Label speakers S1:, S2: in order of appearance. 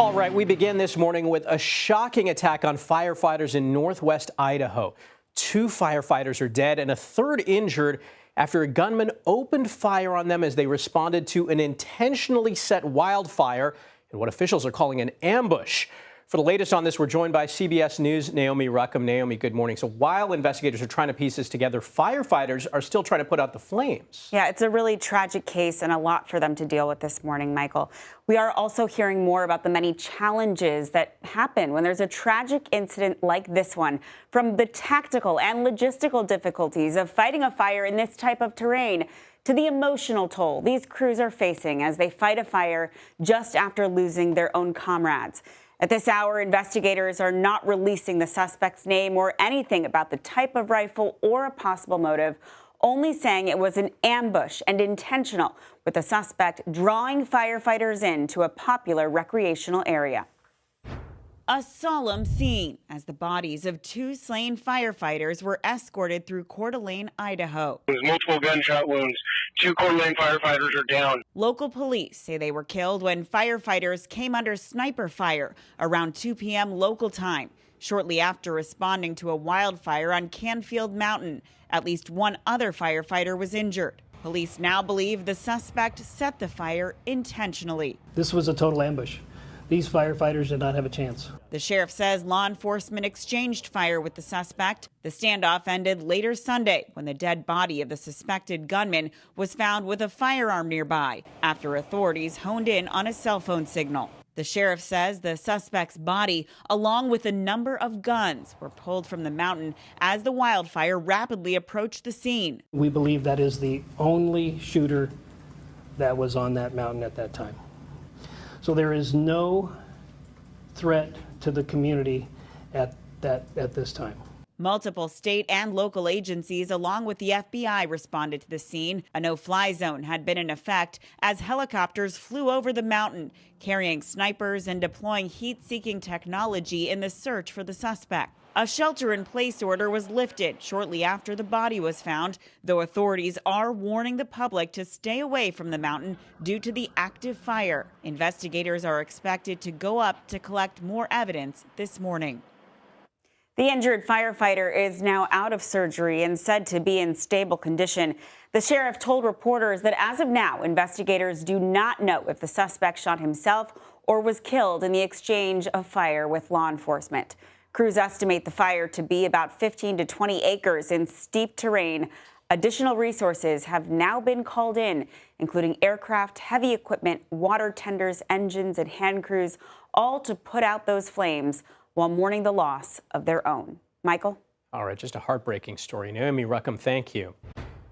S1: All right, we begin this morning with a shocking attack on firefighters in northwest Idaho. 2 firefighters are dead and a third injured after a gunman opened fire on them as they responded to an intentionally set wildfire in what officials are calling an ambush. For the latest on this, we're joined by CBS News Naomi Ruchim. Naomi, good morning. So while investigators are trying to piece this together, firefighters are still trying to put out the flames.
S2: Yeah, it's a really tragic case and a lot for them to deal with this morning, Michael. We are also hearing more about the many challenges that happen when there's a tragic incident like this one, from the tactical and logistical difficulties of fighting a fire in this type of terrain to the emotional toll these crews are facing as they fight a fire just after losing their own comrades. At this hour, investigators are not releasing the suspect's name or anything about the type of rifle or a possible motive, only saying it was an ambush and intentional, with the suspect drawing firefighters into a popular recreational area. A solemn scene as the bodies of 2 slain firefighters were escorted through Coeur d'Alene, Idaho.
S3: There's multiple gunshot wounds. 2 Coeur d'Alene firefighters are down.
S2: Local police say they were killed when firefighters came under sniper fire around 2 p.m. local time, shortly after responding to a wildfire on Canfield Mountain. At least 1 other firefighter was injured. Police now believe the suspect set the fire intentionally.
S4: This was a total ambush. These firefighters did not have a chance.
S2: The sheriff says law enforcement exchanged fire with the suspect. The standoff ended later Sunday when the dead body of the suspected gunman was found with a firearm nearby after authorities honed in on a cell phone signal. The sheriff says the suspect's body, along with a number of guns, were pulled from the mountain as the wildfire rapidly approached the scene.
S4: We believe that is the only shooter that was on that mountain at that time. So there is no threat to the community at this time.
S2: Multiple state and local agencies, along with the FBI, responded to the scene. A no-fly zone had been in effect as helicopters flew over the mountain, carrying snipers and deploying heat-seeking technology in the search for the suspect. A shelter-in-place order was lifted shortly after the body was found, though authorities are warning the public to stay away from the mountain due to the active fire. Investigators are expected to go up to collect more evidence this morning. The injured firefighter is now out of surgery and said to be in stable condition. The sheriff told reporters that as of now, investigators do not know if the suspect shot himself or was killed in the exchange of fire with law enforcement. Crews estimate the fire to be about 15 to 20 acres in steep terrain. Additional resources have now been called in, including aircraft, heavy equipment, water tenders, engines, and hand crews, all to put out those flames while mourning the loss of their own. Michael?
S1: All right, just a heartbreaking story. Naomi Ruchim, thank you.